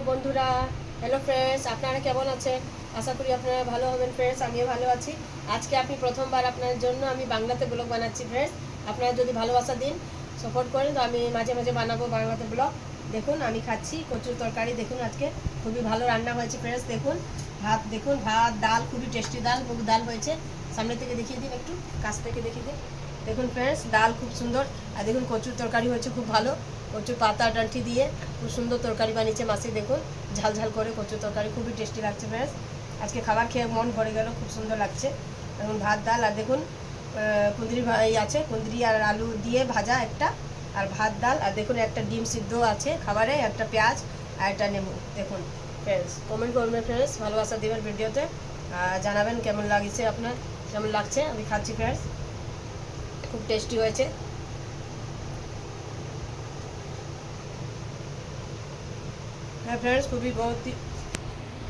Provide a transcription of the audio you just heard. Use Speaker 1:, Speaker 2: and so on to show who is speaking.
Speaker 1: বন্ধুরা, hello friends, আপনারা কেমন আছেন? আশা করি আপনারা ভালো হবেন ফ্রেন্ডস। আমিও ভালো আছি। আজকে আপনি প্রথমবার আপনার জন্য আমি বাংলাতে ব্লগ বানাচ্ছি ফ্রেন্ডস। আপনারা যদি ভালোবাসা দিন, সাপোর্ট করেন, তো আমি মাঝে মাঝে বানাবো বাংলাতে ব্লগ। দেখুন আমি খাচ্ছি কচুর তরকারি। দেখুন আজকে খুবই ভালো রান্না হয়েছে ফ্রেন্ডস। দেখুন ভাত ডাল, খুবই টেস্টি ডাল, মুগ ডাল হয়েছে। সামনে থেকে দেখিয়ে দিন, একটু কাছ থেকে দেখিয়ে দিন। দেখুন ফ্রেন্ডস, ডাল খুব সুন্দর। আর দেখুন কচুর তরকারি হয়েছে খুব ভালো। কচুর পাতা ডাঁটি দিয়ে খুব সুন্দর তরকারি বানিয়েছে মাসি। দেখুন ঝাল ঝাল করে কচুর তরকারি, খুবই টেস্টি লাগছে ফ্রেন্ডস। আজকে খাবার খেয়ে মন ভরে গেল, খুব সুন্দর লাগছে। এখন ভাত ডাল, আর দেখুন কুঁদরি আছে, কুঁদরি আর আলু দিয়ে ভাজা একটা, আর ভাত ডাল, আর দেখুন একটা ডিম সিদ্ধ আছে খাবারে, একটা পেঁয়াজ আর একটা নেবু। দেখুন ফ্রেন্ডস, কমেন্ট করবেন ফ্রেন্ডস, ভালোবাসা দেবেন ভিডিওতে, জানাবেন কেমন লাগছে, আপনার কেমন লাগছে। আমি খাচ্ছি ফ্রেন্ডস, খুব টেস্টি হয়েছে। হ্যাঁ ফ্রেন্ডস, খুবই বহুত